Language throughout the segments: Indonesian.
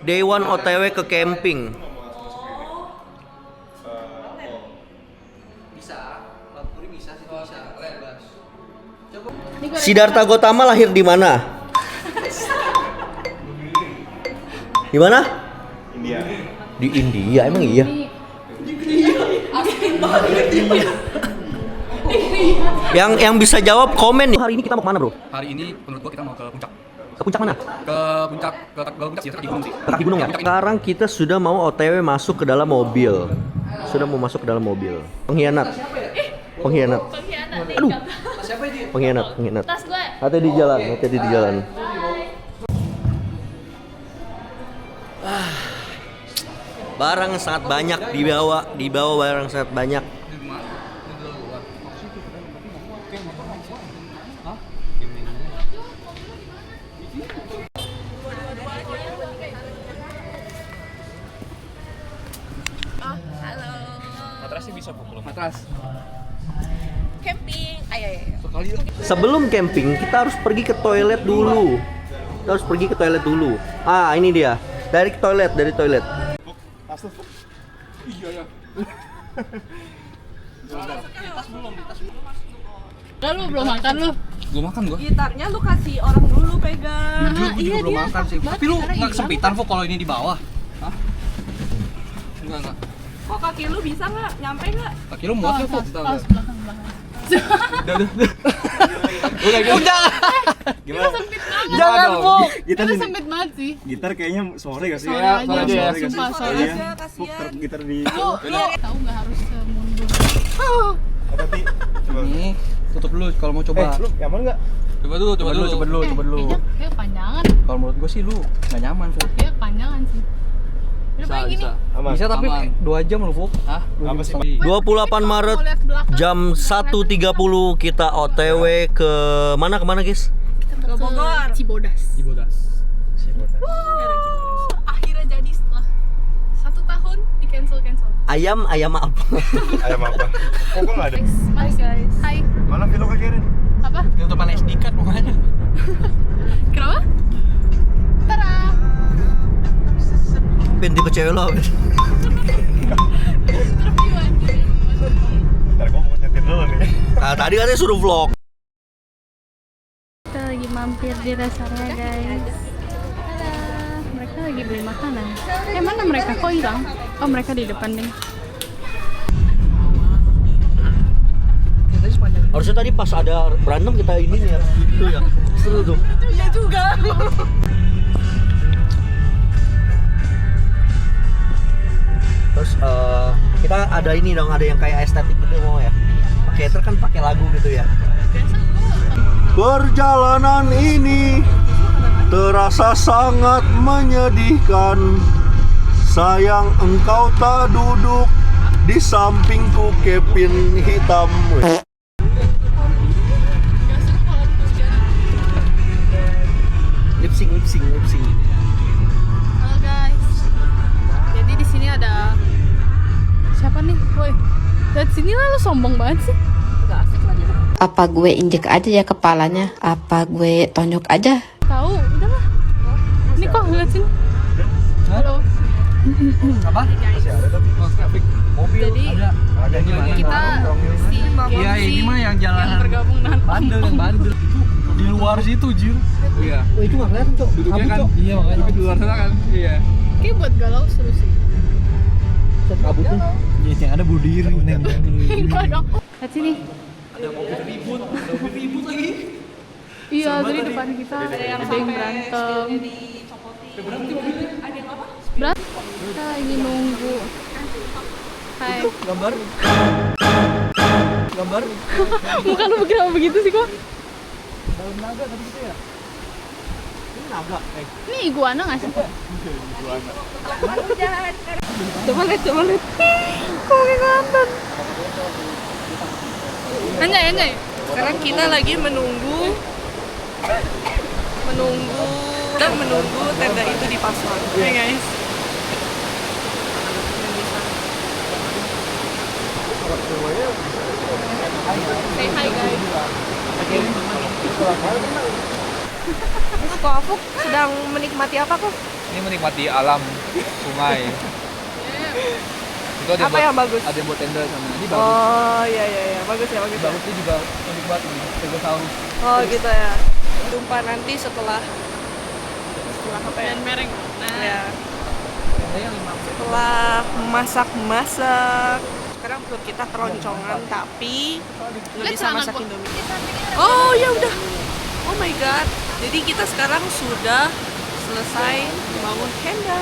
Day one OTW ke camping. Siddhartha Gautama lahir di mana? Di mana? India. Di India, emang iya? Yang bisa jawab komen. Hari ini kita mau kemana, bro? Hari ini menurut gua kita mau ke puncak. Ke puncak mana? Ke puncak sih, kaki gunung sih. Ke kaki gunung ya? Sekarang kita sudah mau OTW masuk ke dalam mobil. Sudah mau masuk ke dalam mobil. Pengkhianat. Pengkhianat. Aduh. Pengkhianat. Tas gue. Hati-hati di jalan. Barang sangat banyak dibawa barang sangat banyak. Halo. Matrasnya bisa pukul. Matras. Camping. Ayo. Sebelum camping kita harus pergi ke toilet dulu. Ah, ini dia. Dari toilet. Iya. Lu belum makan lu? Gua makan gua. Gitarnya lu kasih orang dulu pegang. Jujur gua juga belum makan sih. Tapi lu nggak kesempitan kok kalau ini di bawah. Hah? Enggak. Kok kaki lu bisa nggak? Nyampe nggak? Kaki lu muat kok. Belakang. Udah. Jangan. Gimana? Jangan, Fuk. Gitar Itu sini. sempit banget sih. Gitar kayaknya sore gak sih? Sore aja, sore aja ya. sumpah, sore. Iya. Aja, kasihan. Gitar di Lu tahu nggak harus mundur. apa sih? Coba. Nih, tutup dulu kalau mau coba. Lu nyaman enggak? Coba dulu. Kayaknya panjangan. Kalau menurut gua sih lu nggak nyaman, Fuk. Kayaknya panjangan sih. Udah kayak gini. Aman. Bisa tapi 2 jam lu, Fuk. Hah? Apa sih? 28 Maret jam 1.30 kita OTW ke mana guys? Ke Bogor. Cibodas. Akhirnya jadi setelah 1 tahun di cancel. Ayam apa? Ayam apa? Kok gua enggak ada? Hai guys. Hai. Mana video Kak Kirin? Apa? Tutupan SD card pokoknya. Kenapa? Tara. Pinti ke cewek lo. Interview aja. Ntar gua mau nyetir dulu nih. Nah, tadi katanya suruh vlog. Kita lagi mampir di rest area guys. Mereka lagi beli makanan. Mana mereka kok hilang? Oh, mereka di depan nih. Harusnya tadi pas ada berantem kita ini ya. Itu ya. Seru tuh. Iya juga. Terus kita ada ini dong, ada yang kayak estetik gitu mau ya. Theater kan pakai lagu gitu ya. Perjalanan ini terasa sangat menyedihkan. Sayang engkau tak duduk di sampingku, Kevin hitam. Lip sync. Halo guys. Jadi di sini ada siapa nih? Woi. Lihat sini lah, lu sombong banget sih. Gak asik lagi. Apa gue injek aja ya kepalanya? Apa gue tonjok aja? Tahu, udahlah. Ini kok lihat sini. Halo. Apa? Jadi Ada gimana? kita si Iya, ini mah yang jalan yang bergabung dengan bandel. Di luar situ, Jir. Iya. Oh, itu nggak kelihatan, Cok. Duduknya kan, iya makanya di luar sana kan. Iya. Kayak buat galau seru sih. Kabutnya. Ya, yang ada bunuh diri. Enggak dong. Lihat sini. Ada mobil ribut lagi. Iya, tadi depan kita ada yang berantem. Berantem. Kita lagi nunggu. Hai. Gambar. Muka lu kenapa begitu sih kok? Dalam naga tadi gitu ya. Ini naga. Ini iguana nggak sih? Coba lihat. Kok kayak nonton? Anjay. Sekarang kita lagi menunggu tenda itu dipasang. Hai guys. Say hi guys. Terus kok Afuk sedang menikmati apa kok? Ini menikmati alam sungai. Itu ada Apa yang bagus? Ada yang buat tenda sana. Ini bagus. Oh iya iya iya, bagus ya bagus. Bagus itu juga unik banget nih. Stegosaurus. Oh gitu ya. Jumpa nanti setelah apa ya? mereng. Ya. Ada yang 5. Setelah masak-masak. Sekarang perut kita keroncongan tapi nggak bisa masak Indomie. Oh ya udah. Oh my god. Jadi kita sekarang sudah selesai membangun tenda.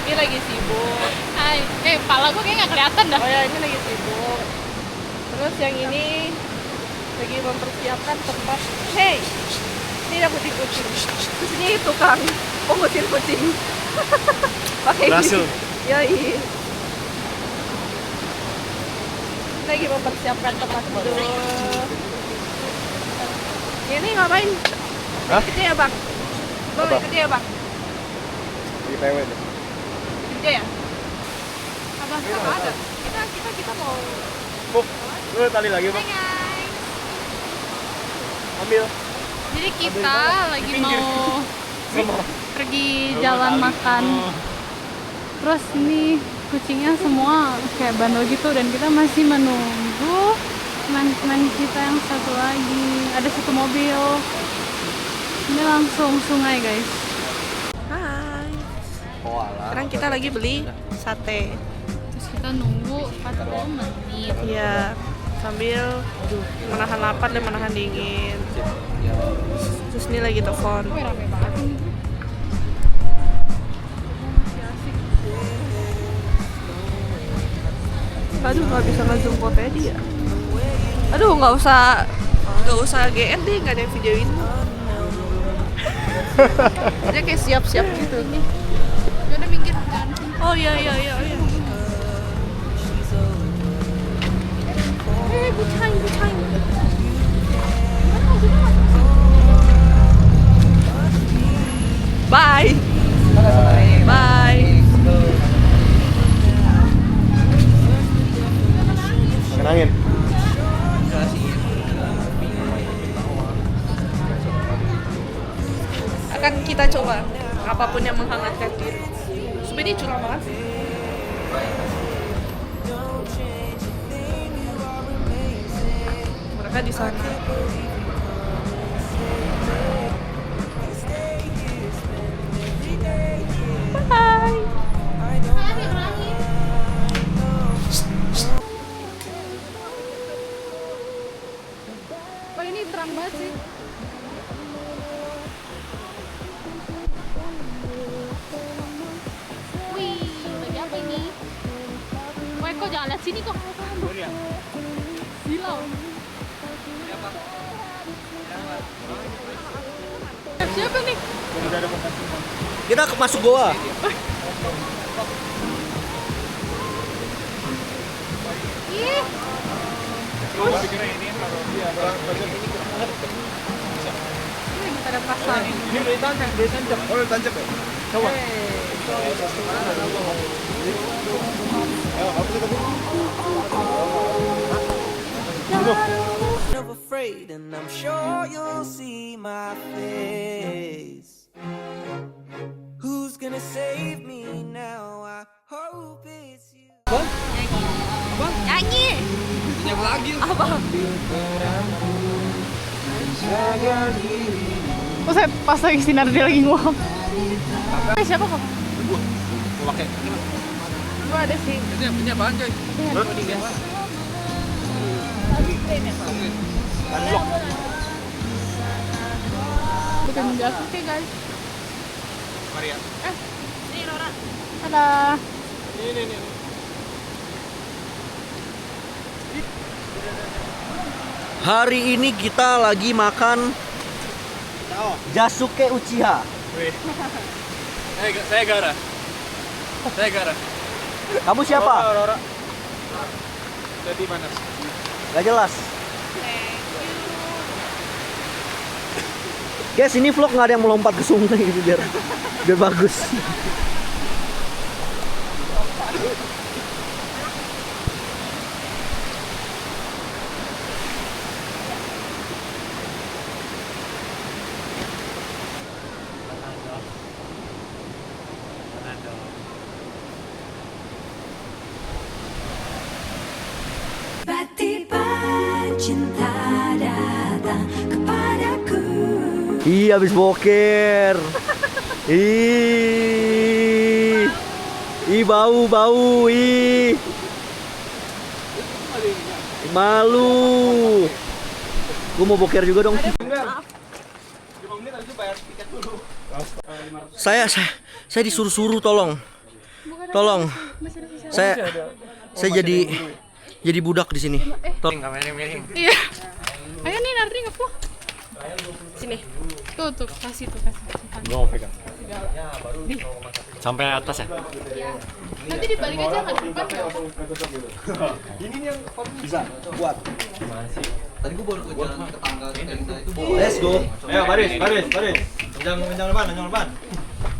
Ini lagi sibuk. Hai, pala gue kayak nggak kelihatan dah. Oh ya ini lagi sibuk. Terus yang ini lagi mempersiapkan tempat. Hey, ini ada kucing-kucing. Terus ini tukang pengusin kucing. Pakai Berhasil. Yoi. Lagi mempersiapkan tempat tidur. Ini ngapain? Hah? Ikut ya bang. Bang Apa? ikut ya bang. Di PW deh. Ikut ya. Apa? Kita ada. Kita mau. Buk, lu tali lagi bang. Ambil. Jadi kita lagi mau pergi jalan makan. Terus ini kucingnya semua kayak bandel gitu dan kita masih menunggu teman-teman kita yang satu lagi. Ada satu mobil. Ini langsung sungai guys. Hai. Oh alah. Sekarang kita lagi beli sate. Terus kita nunggu 40 menit. Iya. Sambil menahan lapar dan menahan dingin. Terus ini lagi telepon. Wih, rame banget ini. Aduh nggak bisa nge-zoom fotonya dia. Aduh nggak usah GR deh, nggak ada yang videoin. Dia kayak siap-siap gitu. Udah minggir jangan. Oh iya iya iya iya. Bucain. Bye. Bye. Makan angin. Akan kita coba apapun yang menghangatkan diri. Sebenarnya curang banget sih. Mereka di sana. Bye. Oh ini terang banget sih. Wih, lagi apa ini? Woi kok jangan lihat sini kok. Silau. Siapa nih? Kita masuk goa. Ih, ini lagi pada pasang. Ini boleh tancap ya? Coba. Ayo, apa sih tadi? of afraid, and I'm sure you'll see my face. Who's gonna save me now? I hope it's you. Nyanyi. Yang lagi. Apa? Oh saya pas lagi sinar dia lagi nguap. Siapa kok? Gua pakai. Gua ada sih. Ini apaan coy? Unlock. Bukan gas oke guys. Maria. Ini Nora. Dadah. Ini. Hari ini kita lagi makan Jasuke Uchiha. Saya Gara. Kamu siapa? Rora. Jadi mana? Gak jelas. Guys, ini vlog nggak ada yang melompat ke sungai gitu biar bagus. cinta datang kepadaku. Ih, habis boker. Ih. Ih, bau. Ih. Malu. Gue mau boker juga dong. Saya disuruh-suruh, tolong. Saya jadi budak di sini. Tolong. Iya. Ayo nih Nardi ngeplok. Sini. Tuh kasih. Gua mau pegang. Sampai atas ya? Nanti dibalik aja nggak di depan ya? Bisa, kuat. Tadi gua baru jalan ke tangga kita itu. Let's go. Ayo, baris. Kencang depan.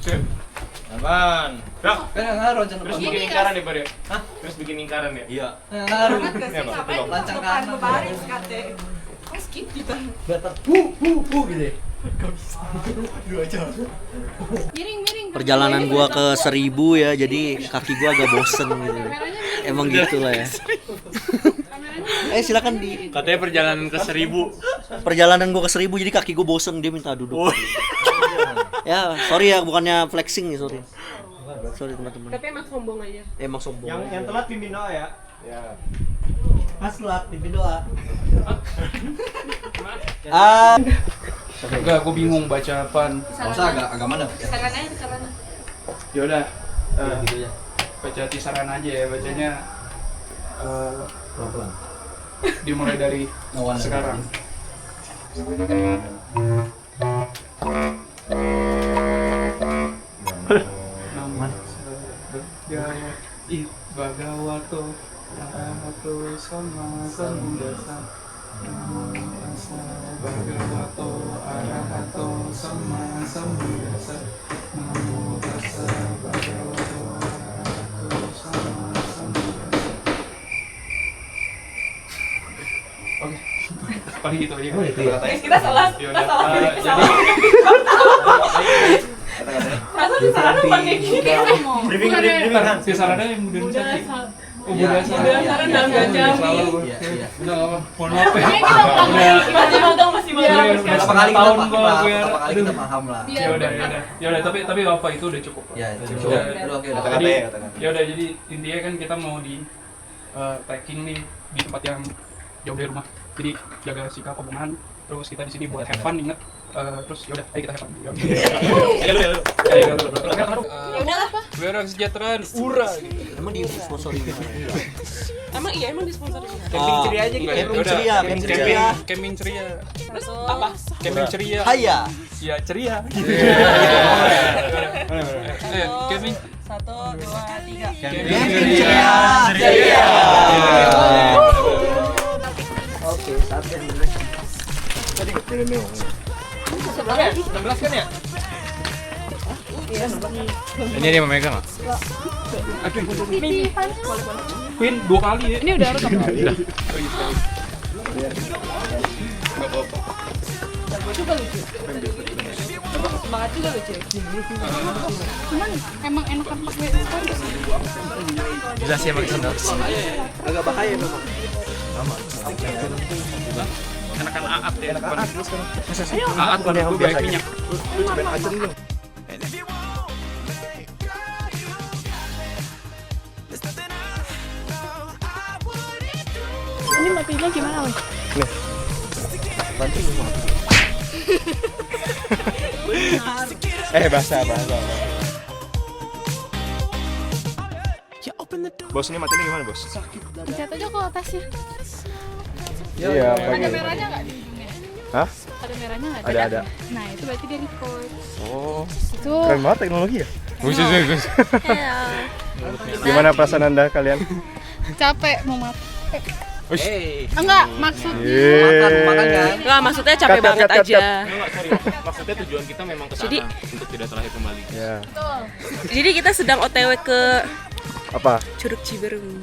Sip. Depan. Gerak. Kan ngaruh jangan Terus bikin lingkaran nih, Bar ya? Hah? Terus bikin lingkaran ya? Iya. ngaruh. Ya, Pak. Betul. Lancang kanan. Baris kate. Skip kita. Gitu. Miring. Perjalanan gua ke 1000 ya, jadi kaki gua agak bosen gitu. Emang gitulah ya. Silakan di. Katanya perjalanan ke 1000. Perjalanan gua ke 1000 jadi kaki gua bosen, dia minta duduk. Ya, sorry ya, bukannya flexing nih, sorry. Sorry teman-teman. Tapi emang sombong aja. Emang sombong. Yang telat pimpin doa ya. Ya. Mas telat pimpin doa. Enggak, gue bingung baca apaan. Masa agak mana? Sarananya kesana. Ya udah. Baca kisaran aja ya, bacanya Pelan-pelan. dimulai dari sekarang. Bhagavato arahato sama sambuddhassa. Bhagavato arahato sama sambuddhassa. Namo tassa bhagavato arahato sama sambuddhassa. Oke. Paling gitu aja. Kita salah. Yaudah, Jadi perasaan salah tuh pakai gini. Briefing. kisarannya yang udah cantik. Oh, udah Saran dalam gajah. Udah, mohon maaf ya. Masih magang masih magang. Berapa kali tahun kita gua paham? biar- Berapa kali kita paham lah. Ya udah, tapi apa itu udah cukup. Ya, Udah. cukup. Oke. Kata-kata ya, kata-kata. Ya udah, jadi intinya kan kita mau di trekking nih di tempat yang jauh dari rumah. Jadi jaga sikap omongan. Terus kita di sini buat have fun, inget. Terus ya udah, ayo kita have fun. Ya lu. Ya Udah apa? biar kesejahteraan, ura. Emang di sponsori. Emang iya emang disponsori. Camping ceria aja gitu. Camping ceria, camping ceria. Camping ceria. Terus apa? Camping ceria. Haya. Ya ceria. Camping 1, 2, 3. Camping ceria. Oke, saatnya dulu. 16 kan ya? Ini dia memegang nggak? Queen 2 kali ya. Ini udah rekam. Semangat juga lucu. Cuman emang enakan pakai spons. Jelas ya pakai sandal. Agak bahaya memang. Enakan aat ya. Aat gue banyak minyak. Ini matinya gimana, Mas? Basah. Bos, ini matinya gimana, Bos? Pencet aja ke atasnya. Iya, Ada merahnya nggak di ujungnya? Hah? Ada merahnya nggak? Ada. Nah, itu berarti dia record. Oh, Itu. keren banget teknologi ya. Gimana perasaan Anda kalian? Capek mau makan. Hey. Enggak, maksudnya Makan kan? Enggak, maksudnya capek banget aja. Maksudnya tujuan kita memang ke sana Jadi- untuk tidak terlahir kembali. Ya. betul. Jadi kita sedang OTW ke Apa? Curug Ciberem.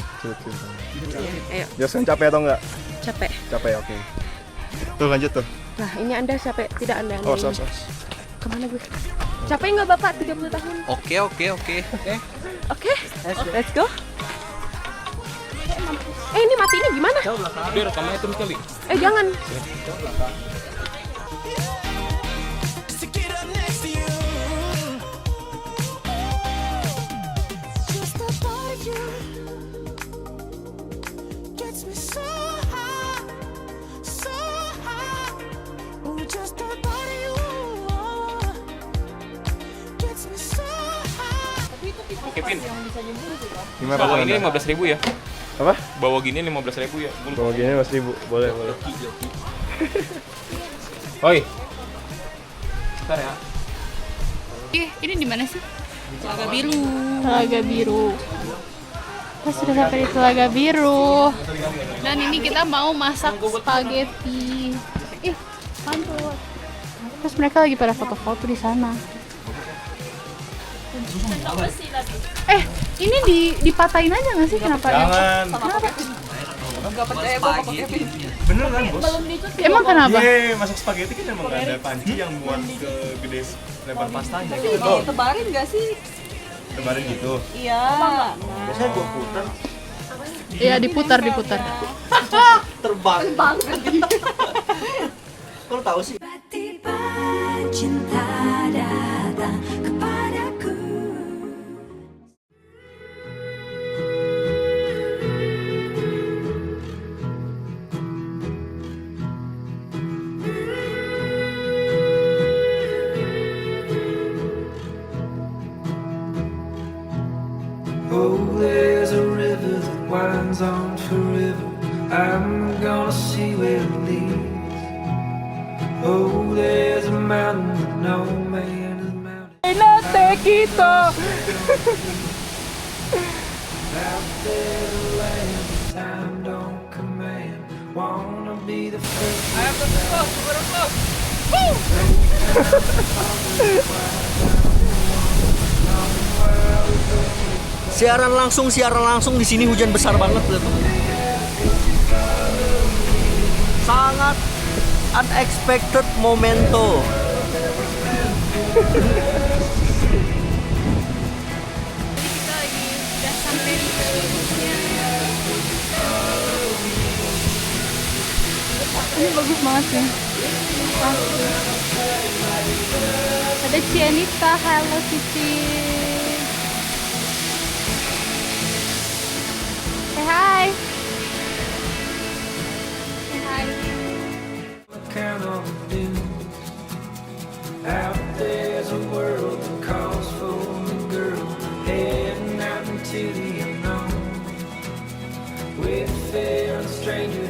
Ayo, Josan capek atau enggak? capek. Capek, oke. Tuh lanjut tuh. Nah, ini Anda capek, tidak Anda. Oh, ini. sos. Kemana gue? Capek nggak Bapak 30 tahun? Oke. Oke, let's go. Ini matinya gimana? Dia rekamannya terus kali. Jangan. to get up next to you. Just the thought of you gets me so high, so high. Oh, just the thought of you gets me so high. Oke, Pin. Gimana Bawa Anda? ini 15.000 ya. Apa? Bawa gini 15.000 ya. Bawa gini 5.000. Boleh. Oi. Bentar ya. Ini di mana sih? Telaga Biru. Telaga Biru. Kita sudah sampai di Telaga Biru. Dan ini kita mau masak spaghetti. Mantap. Terus mereka lagi pada foto-foto di sana. Ini dipatahin aja nggak sih? Kenapa? Jangan. Kenapa? Gak percaya gue sama Kevin. Bener kan, Bos? Emang kenapa? Masak spaghetti kan emang ada panci yang muat ke gede lebar pastanya gitu. Tebarin gak sih? Tebarin gitu. Iya. Biasanya gua putar Iya, diputar. terbang. Kau tahu sih? Tiba cinta datang kepadaku. Oh, there's a river that winds on forever. I'm gonna see where it leads. Oh, there's a mountain that no man has mounted. Out there, the land that time don't command. Wanna be the first. Siaran langsung di sini hujan besar banget, lihat tuh. Sangat unexpected momento. Kita lagi udah sampai di titiknya. Ini bagus banget ya. Ada Cianita, Hello Cici. Say hi. Say hi. Count on the dunes. Out there's a world that calls for a girl heading out into the unknown. With fair and stranger